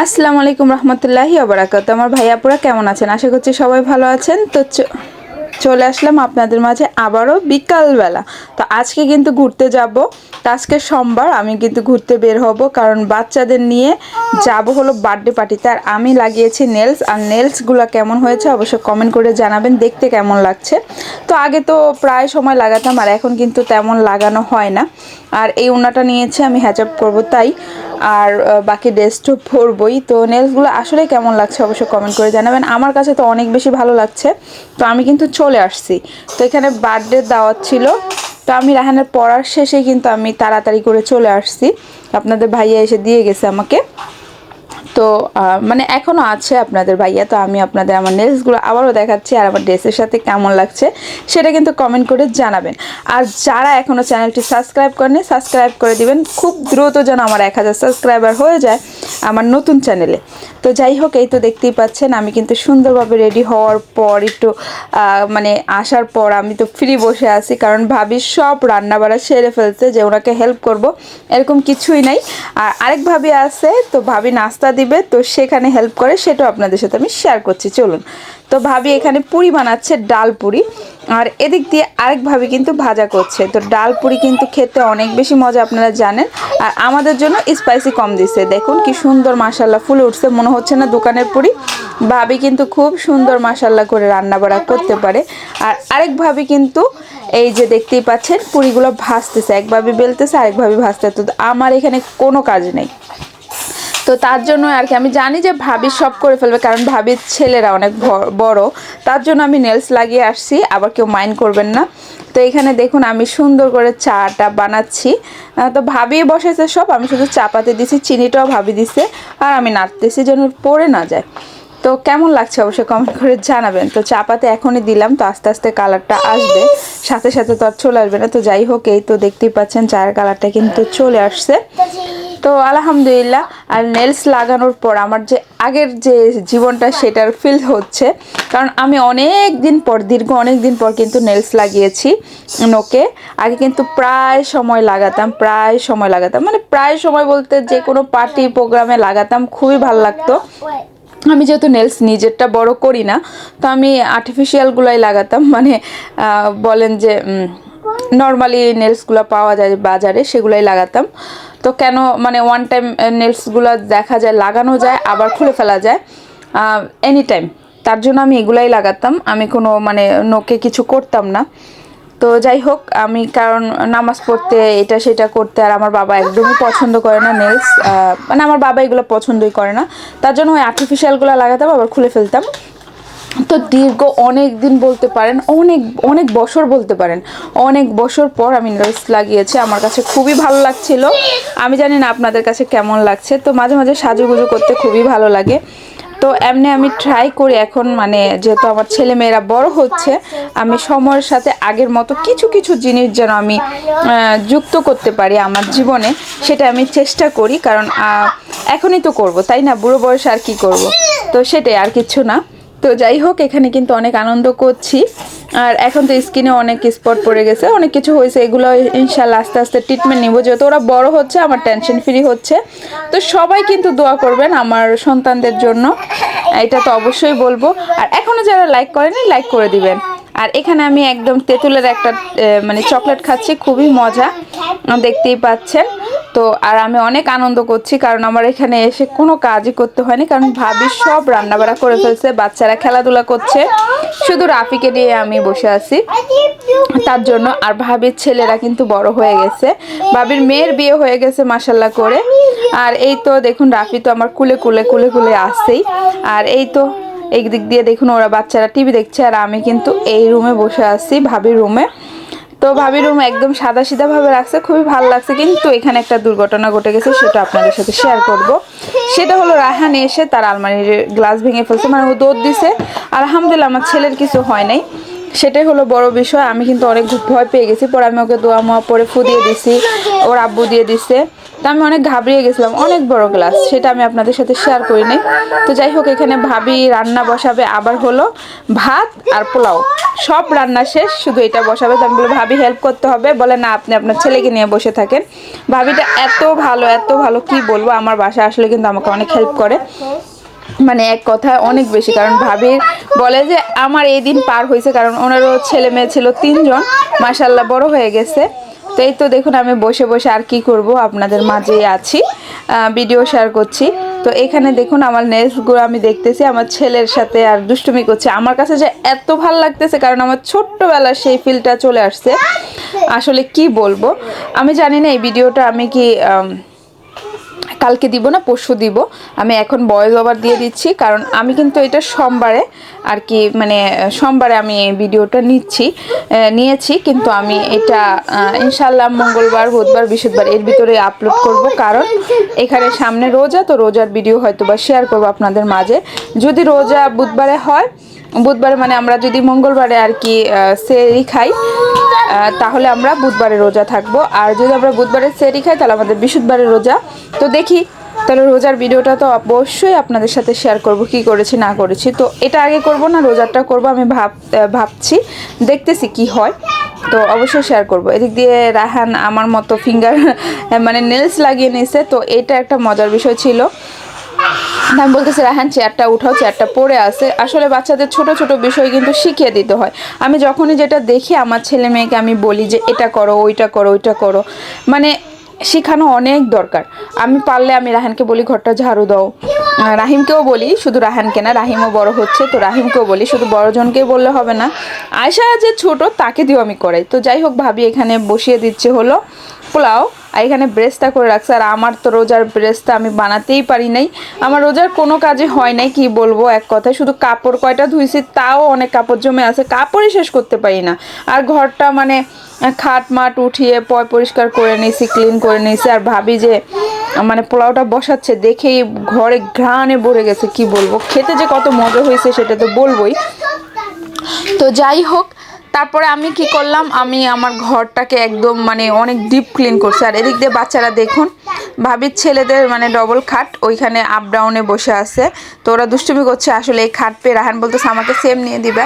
আসসালামু আলাইকুম রহমতুল্লাহি ওয়া বারাকাতুহু। আমার ভাইয়াপুরা কেমন আছেন? আশা করছি সবাই ভালো আছেন। তো চলে আসলাম আপনাদের মাঝে আবারও বিকালবেলা। তো আজকে কিন্তু ঘুরতে যাব। তো আজকে সোমবার, আমি কিন্তু ঘুরতে বের হব, কারণ বাচ্চাদের নিয়ে যাব হলো বার্থডে পার্টিতে। আর আমি লাগিয়েছি নেলস, আর নেলসগুলো কেমন হয়েছে অবশ্যই কমেন্ট করে জানাবেন দেখতে কেমন লাগছে। তো আগে তো প্রায় সময় লাগাতাম, আর এখন কিন্তু তেমন লাগানো হয় না। আর এই ওড়নাটা নিয়েছি আমি হ্যাচআপ করব তাই, আর বাকি ড্রেস তো পরবই। তো নেলসগুলো আসলে কেমন লাগছে অবশ্যই কমেন্ট করে জানাবেন। আমার কাছে তো অনেক বেশি ভালো লাগছে। তো আমি কিন্তু চলে আসছি। তো এখানে বার্থডে দাওয়াত ছিল, তো আমি রাহানের পড়ার শেষে কিন্তু আমি তাড়াতাড়ি করে চলে আসছি। আপনাদের ভাইয়া এসে দিয়ে গেছে আমাকে। তো মানে এখনও আছে আপনাদের ভাইয়া। তো আমি আপনাদের আমার নেলসগুলো আবারও দেখাচ্ছি, আর আমার ড্রেসের সাথে কেমন লাগছে সেটা কিন্তু কমেন্ট করে জানাবেন। আর যারা এখনও চ্যানেলটি সাবস্ক্রাইব করেনি সাবস্ক্রাইব করে দিবেন, খুব দ্রুত যেন আমার 1000 সাবস্ক্রাইবার হয়ে যায় আমার নতুন চ্যানেলে। তো যাই হোক, এই তো দেখতেই পাচ্ছেন আমি কিন্তু সুন্দরভাবে রেডি হওয়ার পর একটু মানে আসার পর আমি তো ফ্রি বসে আছি, কারণ ভাবি সব রান্নাবাড়া সেরে ফেলছে, যে ওনাকে হেল্প করব এরকম কিছুই নাই। আর আরেক ভাবি আছে, তো ভাবি নাস্তা দিবে, তো সেখানে হেল্প করে, সেটাও আপনাদের সাথে আমি শেয়ার করছি, চলুন। তো ভাবি এখানে পুরি বানাচ্ছে, ডাল পুরি। আর এদিক দিয়ে আরেক ভাবি কিন্তু ভাজা করছে। তো ডাল পুরি কিন্তু খেতে অনেক বেশি মজা, আপনারা জানেন। আর আমাদের জন্য স্পাইসি কম দিছে, দেখুন কি সুন্দর মাশাল্লাহ ফুলে উঠছে, মনে হচ্ছে না দোকানের পুরি। ভাবি কিন্তু খুব সুন্দর মাশাল্লাহ করে রান্না বাড়া করতে পারে। আর আরেক ভাবি কিন্তু এই যে দেখতেই পাচ্ছেন পুরিগুলো ভাজতেছে, এক ভাবি বেলতেছে আরেক ভাবি ভাজতেছে। তো আমার এখানে কোনো কাজ নেই, তো তার জন্য আর কি আমি জানি যে ভাবি সব করে ফেলবে, কারণ ভাবির ছেলেরা অনেক বড়। তার জন্য আমি নেলস লাগিয়ে আসছি, আবার কেউ মাইন্ড করবেন না। তো এখানে দেখুন আমি সুন্দর করে চাটা বানাচ্ছি। তো ভাবি বসেছে সব, আমি শুধু চাপাতে দিছি, চিনিটাও ভাবি দিছে, আর আমি নাড়তেছি যেন পড়ে না যায়। তো কেমন লাগছে অবশ্যই কমেন্ট করে জানাবেন। তো চাপাতে এখনই দিলাম, তো আস্তে আস্তে কালারটা আসবে, সাথে সাথে তো আর চলে আসবে না। তো যাই হোক, এই তো দেখতেই পাচ্ছেন চায়ের কালারটা কিন্তু চলে আসছে। তো আলহামদুলিল্লাহ। আর নেলস লাগানোর পর আমার যে আগের যে জীবনটা সেটার ফিল হচ্ছে, কারণ আমি দীর্ঘ অনেক দিন পর কিন্তু নেলস লাগিয়েছি নোকে। আগে কিন্তু প্রায় সময় লাগাতাম, মানে প্রায় সময় বলতে যে কোনো পার্টি প্রোগ্রামে লাগাতাম, খুবই ভালো লাগতো। আমি যেহেতু নেলস নিজেরটা বড় করি না, তো আমি আর্টিফিশিয়ালগুলাই লাগাতাম, মানে বলেন যে নর্মালি নেলসগুলো পাওয়া যায় বাজারে, সেগুলাই লাগাতাম। তো কেন মানে ওয়ান টাইম নেলসগুলো দেখা যায় লাগানো যায়, আবার খুলে ফেলা যায় এনি টাইম, তার জন্য আমি এগুলাই লাগাতাম। আমি কোনো মানে নোকে কিছু করতাম না। তো যাই হোক, আমি কারণ নামাজ পড়তে এটা সেটা করতে, আর আমার বাবা একদমই পছন্দ করে না নেলস, মানে আমার বাবা এগুলো পছন্দই করে না, তার জন্য ওই আর্টিফিশিয়ালগুলো লাগাতাম আবার খুলে ফেলতাম। তো দীর্ঘ অনেক দিন বলতে পারেন, অনেক অনেক বছর বলতে পারেন, অনেক বছর পর আমি নেলস লাগিয়েছি। আমার কাছে খুবই ভালো লাগছিল। আমি জানি না আপনাদের কাছে কেমন লাগছে। তো মাঝে মাঝে সাজুগুজু করতে খুবই ভালো লাগে। তো এমনি আমি ট্রাই করি এখন, মানে যেহেতু আমার ছেলে মেয়েরা বড় হচ্ছে, আমি সময়ের সাথে আগের মতো কিছু কিছু জিনিস যেন আমি যুক্ত করতে পারি আমার জীবনে, সেটা আমি চেষ্টা করি। কারণ এখনই তো করব, তাই না? বুড়ো বয়সে আর কি করব? তো সেটাই, আর কিছু না। তো যাই হোক, এখানে কিন্তু অনেক আনন্দ করছি। আর এখন তো স্কিনে অনেক স্পট পড়ে গেছে, অনেক কিছু হয়েছে, এগুলো ইনশাল্লাহ আস্তে আস্তে ট্রিটমেন্ট নিব, যেহেতু ওরা বড় হচ্ছে, আমার টেনশন ফ্রি হচ্ছে। তো সবাই কিন্তু দোয়া করবেন আমার সন্তানদের জন্য, এটা তো অবশ্যই বলবো। আর এখনও যারা লাইক করেনি লাইক করে দিবেন। আর এখানে আমি একদম তেঁতুলের একটা মানে চকলেট খাচ্ছি, খুবই মজা, দেখতেই পাচ্ছেন। তো আর আমি অনেক আনন্দ করছি, কারণ আমার এখানে এসে কোনো কাজই করতে হয়নি, কারণ ভাবি সব রান্নাবাড়া করে ফেলছে, বাচ্চারা খেলাধুলা করছে, শুধু রাফিকে নিয়ে আমি বসে আছি তার জন্য। আর ভাবির ছেলেরা কিন্তু বড় হয়ে গেছে, ভাবির মেয়ের বিয়ে হয়ে গেছে মাশাল্লাহ করে। আর এই তো দেখুন রাফি তো আমার কুলে কুলে কুলে কুলে আসছেই। আর এই তো এই দিক দিয়ে দেখুন ওরা বাচ্চারা টিভি দেখছে, আর আমি কিন্তু এই রুমে বসে আছি, ভাবির রুমে। তো ভাবির রুম একদম সাদা সিধা ভাবে রাখছে, খুবই ভালো লাগছে। কিন্তু এখানে একটা দুর্ঘটনা ঘটে গেছে, সেটা আপনাদের সাথে শেয়ার করব। সেটা হলো রায়হান এসে তার আলমারির গ্লাস ভেঙে ফেলছে, মানে ও দৌড় দিছে। আলহামদুলিল্লাহ আমার ছেলের কিছু হয় নাই, সেটাই হলো বড় বিষয়। আমি কিন্তু অনেক ভয় পেয়ে গেছি, পরে আমি ওকে দোয়া মোয়া পরে ফু দিয়ে দিছি, ওর আব্বু দিয়ে দিছে। তো আমি অনেক ঘাবড়িয়ে গেছিলাম, অনেক বড় গ্লাস, সেটা আমি আপনাদের সাথে শেয়ার করি নাই। তো যাই হোক, এখানে ভাবি রান্না বসাবে, আবার হলো ভাত আর পোলাও, সব রান্না শেষ, শুধু এটা বসাবে। তো আমি বলে ভাবি হেল্প করতে হবে, বলে না আপনি আপনার ছেলেকে নিয়ে বসে থাকেন। ভাবিটা এত ভালো, এত ভালো, কি বলবো, আমার বাসা আসলে কিন্তু আমাকে অনেক হেল্প করে, মানে এক কথায় অনেক বেশি। কারণ ভাবির বলে যে আমার এই দিন পার হয়েছে, কারণ ওনারও ছেলে মেয়ে ছিল 3জন, মাশাল্লাহ বড় হয়ে গেছে। তো এই তো দেখুন, আমি বসে বসে আর কি করব, আপনাদের মাঝেই আছি, ভিডিও শেয়ার করছি। তো এখানে দেখুন আমার নেলসগুলো আমি দেখতেছি, আমার ছেলের সাথে আর দুষ্টুমি করছে। আমার কাছে যে এত ভালো লাগতেছে, কারণ আমার ছোট্টবেলার সেই ফিলটা চলে আসছে। আসলে কি বলবো, আমি জানি না এই ভিডিওটা আমি কি কালকে দিব না পরশু দিব, আমি এখন ভয়েস ওভার দিয়ে দিচ্ছি, কারণ আমি কিন্তু এটা সোমবারে আর কি, মানে সোমবারে আমি এই ভিডিওটা নিয়েছি, কিন্তু আমি এটা ইনশাল্লাহ মঙ্গলবার, বুধবার, বৃহস্পতিবার এর ভিতরে আপলোড করব, কারণ এখানে সামনে রোজা, তো রোজার ভিডিও হয়তো বা শেয়ার করবো আপনাদের মাঝে। যদি রোজা বুধবারে হয়, বুধবারে মানে আমরা যদি মঙ্গলবারে আর কি সেহরি খাই, তাহলে আমরা বুধবারে রোজা থাকবো, আর যদি আমরা বুধবারে সেহরি খাই তাহলে আমাদের বৃহস্পতিবারে রোজা। তো দেখি, তাহলে রোজার ভিডিওটা তো অবশ্যই আপনাদের সাথে শেয়ার করব, কি করেছি না করেছি। তো এটা আগে করব না রোজারটা করব, আমি ভাবছি, দেখতেছি কি হয়, তো অবশ্যই শেয়ার করব। এদিক দিয়ে রায়হান আমার মতো ফিঙ্গার মানে নেলস লাগিয়ে নিয়েছে, তো এটা একটা মজার বিষয় ছিল। আমি বলতেছি রায়হান চেয়ারটা উঠাও, চেয়ারটা পড়ে আছে। আসলে বাচ্চাদের ছোট ছোট বিষয় কিন্তু শিখিয়ে দিতে হয়। আমি যখনই যেটা দেখি আমার ছেলে মেয়েকে আমি বলি যে এটা করো, ওইটা করো, ওইটা করো, মানে শেখানো অনেক দরকার। আমি পারলে আমি রায়হানকে বলি ঘরটা ঝাড়ু দাও, রাহিমকেও বলি, শুধু রায়হানকে না, রাহিমও বড় হচ্ছে, তো রাহিমকেও বলি, শুধু বড়জনকেই বললে হবে না, আয়শা যে ছোট তাকে দিয়েও আমি করাই। তো যাই হোক, ভাবি এখানে বসিয়ে দিচ্ছে হলো পোলাও, আর এখানে ব্রেস্তা করে রাখছে। আর আমার তো রোজার ব্রেস্তা আমি বানাতেই পারি নাই, আমার রোজার কোনো কাজে হয় নাই, কি বলবো এক কথায়, শুধু কাপড় কয়টা ধুইছি, তাও অনেক কাপড় জমে আছে, কাপড়ই শেষ করতে পারি না। আর ঘরটা মানে খাট মাট উঠিয়ে পরিষ্কার করে নিয়েছি, ক্লিন করে নিয়েছি। আর ভাবি যে মানে পোলাওটা বসাচ্ছে, দেখেই ঘরে ঘ্রাণে ভরে গেছে, কি বলবো, খেতে যে কত মজা হয়েছে সেটা তো বলবোই। তো যাই হোক, তারপরে আমি কি করলাম, আমি আমার ঘরটাকে একদম মানে অনেক ডিপ ক্লিন করছি। আর এদিক দিয়ে বাচ্চারা দেখুন, ভাবির ছেলেদের মানে ডবল খাট, ওইখানে আপ ডাউনে বসে আছে, তো ওরা দুষ্টুমি করছে। আসলে এই খাট পেয়ে রাহান বলতেছে আমাকে সেম নিয়ে দিবে,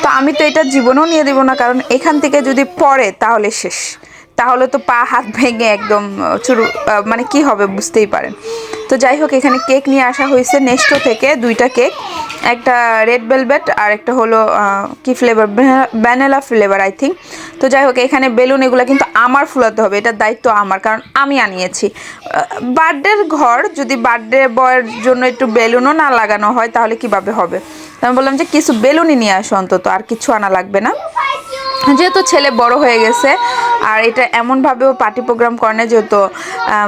তো আমি তো এটা জীবনেও নিয়ে দিব না, কারণ এখান থেকে যদি পড়ে তাহলে শেষ, তাহলে তো পা হাত ভেঙে একদম চুরু, মানে কি হবে বুঝতেই পারেন। তো যাই হোক, এখানে কেক নিয়ে আসা হয়েছে নেস্টো থেকে, 2টা কেক, একটা রেড ভেলভেট আর একটা হলো কি flavour, vanilla flavour I think. তো যাই হোক, এখানে বেলুন এগুলো কিন্তু আমার ফুলাতে হবে, এটার দায়িত্ব আমার, কারণ আমি আনিয়েছি। বার্থডের ঘর, যদি বার্থডে বয়ের জন্য একটু বেলুনও না লাগানো হয় তাহলে কিভাবে হবে। আমি বললাম যে কিছু বেলুনই নিয়ে আসো অন্তত, আর কিছু আনা লাগবে না, যেহেতু ছেলে বড় হয়ে গেছে। আর এটা এমনভাবেও পার্টি প্রোগ্রাম করে না, যেহেতু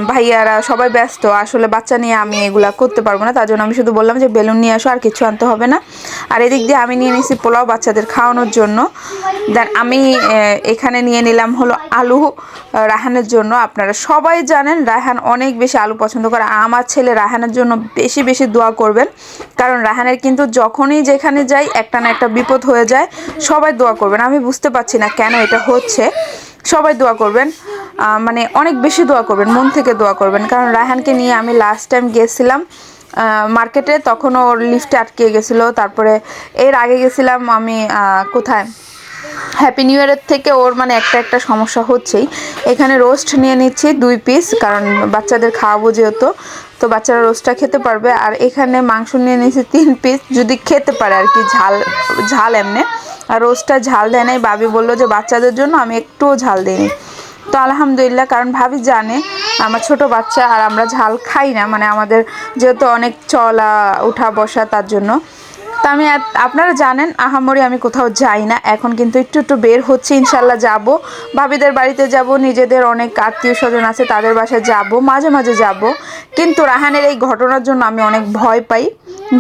ভাইয়ারা সবাই ব্যস্ত, আসলে বাচ্চা নিয়ে আমি এগুলা করতে পারবো না, তার জন্য আমি শুধু বললাম যে বেলুন নিয়ে আসো, আর কিছু আনতে হবে না। আর এদিক দিয়ে আমি নিয়ে নিয়েছি পোলাও বাচ্চাদের খাওয়ানোর জন্য। দেন আমি এখানে নিয়ে নিলাম হলো আলু রায়হানের জন্য। আপনারা সবাই জানেন রায়হান অনেক বেশি আলু পছন্দ করে, আমার ছেলে রায়হানের জন্য বেশি বেশি দোয়া করবেন, কারণ রায়হানের কিন্তু যখনই যেখানে যাই একটা না একটা বিপদ হয়ে যায়। সবাই দোয়া করবেন, আমি বুঝতে পারছি না কেন এটা হচ্ছে, সবাই দোয়া করবেন, মানে অনেক বেশি দোয়া করবেন, মন থেকে দোয়া করবেন। কারণ রায়হানকে নিয়ে আমি লাস্ট টাইম গেছিলাম মার্কেটে, তখন ওর লিফটে আটকে গেছিলো, তারপরে এর আগে গেছিলাম আমি কোথায়, হ্যাপি নিউ ইয়ারের থেকে ওর মানে একটা সমস্যা হচ্ছেই। এখানে রোস্ট নিয়ে নিচ্ছি 2 পিস, কারণ বাচ্চাদের খাওয়াবো যেহেতু, তো বাচ্চারা রোস্টটা খেতে পারবে। আর এখানে মাংস নিয়ে নিয়েছি 3 পিস, যদি খেতে পারে আর কি, ঝাল এমনি। আর রোস্টটা ঝাল দেয় নাই, ভাবি বললো যে বাচ্চাদের জন্য, আমি একটুও ঝাল দিইনি। তো আলহামদুলিল্লাহ, কারণ ভাবি জানে আমার ছোট বাচ্চা আর আমরা ঝাল খাই না, মানে আমাদের যেহেতু অনেক চলা উঠা বসা, তার জন্য। তা আমি, আপনারা জানেন আহামরি আমি কোথাও যাই না, এখন কিন্তু একটু বের হচ্ছে, ইনশাল্লাহ যাব, ভাবিদের বাড়িতে যাব, নিজেদের অনেক আত্মীয় স্বজন আছে তাদের বাসায় যাব, মাঝে মাঝে যাব। কিন্তু রাহানের এই ঘটনার জন্য আমি অনেক ভয় পাই,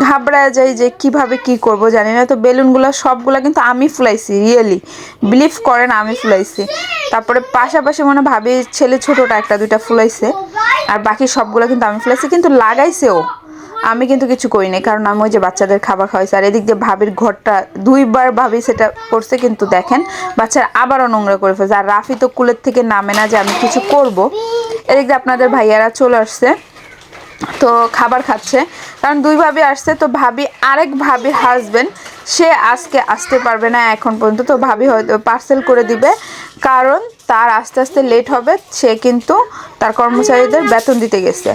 ঘাবড়ায় যাই যে কিভাবে কি করব জানি না। তো বেলুনগুলো সবগুলো কিন্তু আমি ফুলাইছি, রিয়েলি বিলিভ করেন আমি ফুলাইছি। তারপরে পাশাপাশি মনে ভাবি ছেলে ছোটোটা 1-2টা ফুলাইছে, আর বাকি সবগুলো কিন্তু আমি ফুলাইছি, কিন্তু লাগাইছেও, আমি কিন্তু কিছু করিনি, কারণ আমি ওই যে বাচ্চাদের খাবার খাওয়াইছি। আর এদিক দিয়ে ভাবির ঘরটা 2বার ভাবি সেটা করছে, কিন্তু দেখেন বাচ্চারা আবারও নোংরা করে ফেলছে। আর রাফি তো কুলের থেকে নামে না যে আমি কিছু করব। এদিক দিয়ে আপনাদের ভাইয়ারা চলে আসছে, তো খাবার খাচ্ছে, কারণ 2 ভাবি আসছে। তো ভাবি আরেক ভাবির হাজবেন্ড সে আজকে আসতে পারবে না এখন পর্যন্ত, তো ভাবি হয়তো পার্সেল করে দিবে, কারণ তার আস্তে আস্তে লেট হবে। সে কিন্তু তার কর্মচারীদের বেতন দিতে গেছে।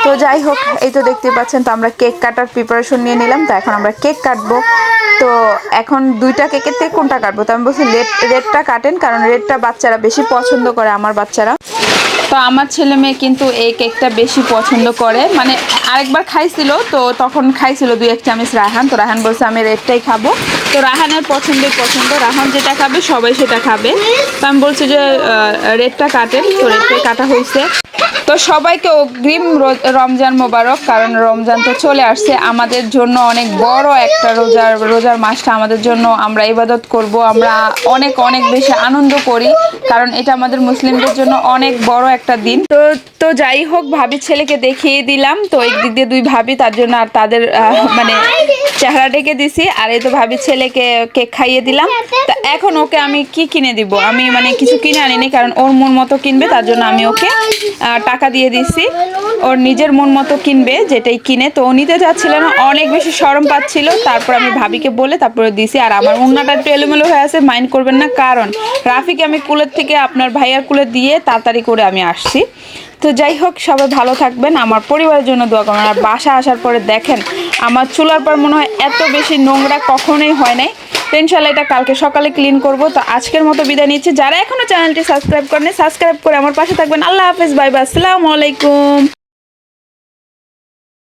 তো যাই হোক, এই তো দেখতে পাচ্ছেন, তো আমরা কেক কাটার প্রিপারেশন নিয়ে নিলাম। তো এখন আমরা কেক কাটবো। তো এখন 2টা কেকের থেকে কোনটা কাটবো, তো আমি বলছি রেডটা কাটেন, কারণ রেডটা বাচ্চারা বেশি পছন্দ করে, আমার বাচ্চারা। তো আমার ছেলে মেয়ে কিন্তু এই কেকটা বেশি পছন্দ করে, মানে আরেকবার খাইছিল, তো তখন খাইছিল 2-1 চামচ রায়হান। তো রায়হান বলছে আমি রেডটাই খাবো। তো রায়হানের পছন্দ, রায়হান যেটা খাবে সবাই সেটা খাবে। তো আমি বলছি যে রেডটা কাটেন, তো রেডটাই কাটা হয়েছে। তো সবাইকে অগ্রিম রমজান মোবারক, কারণ রমজান তো চলে আসছে আমাদের জন্য অনেক বড় একটা রোজার মাসটা আমাদের জন্য আমরা ইবাদত করব, আমরা অনেক অনেক বেশি আনন্দ করি, কারণ এটা আমাদের মুসলিমদের জন্য অনেক বড় একটা দিন। তো যাই হোক, ভাবি ছেলেকে দেখিয়ে দিলাম। তো একদিক দিয়ে 2 ভাবি, তার জন্য আর তাদের মানে চেহারা ডেকে দিছি। আর এই তো ভাবি ছেলেকে কেক খাইয়ে দিলাম। তো এখন ওকে আমি কি কিনে দিব, আমি মানে কিছু কিনে আনিনি, কারণ ওর মন মতো কিনবে, তার জন্য আমি ওকে টাকা দিয়ে দিচ্ছি। ওর নিজের মন মতো কিনবে যেটাই কিনে। তো ও নিতে যাচ্ছিল না, অনেক বেশি শরম পাচ্ছিল। তারপর আমি ভাবিকে বলে তারপরে দিছি। আর আমার উন্নাটা একটু এলোমেলো হয়ে আছে, মাইন্ড করবেন না, কারণ রাফিকে আমি কুলের থেকে আপনার ভাইয়ার কুলে দিয়ে তাড়াতাড়ি করে আমি আসছি। তো যাই হোক, সবাই ভালো থাকবেন, আমার পরিবারের জন্য দোয়া করবেন। আর বাসা আসার পরে দেখেন আমার চুলার পর মনে হয় এত বেশি নোংরা কখনোই হয় নাই। তো ইনশাল্লাহ এটা কালকে সকালে ক্লিন করব। তো আজকের মতো বিদায় নিচ্ছি। যারা এখনো চ্যানেলটি সাবস্ক্রাইব করেন, সাবস্ক্রাইব করে আমার পাশে থাকবেন। আল্লাহ হাফেজ, বাই বাই, আসসালামু আলাইকুম।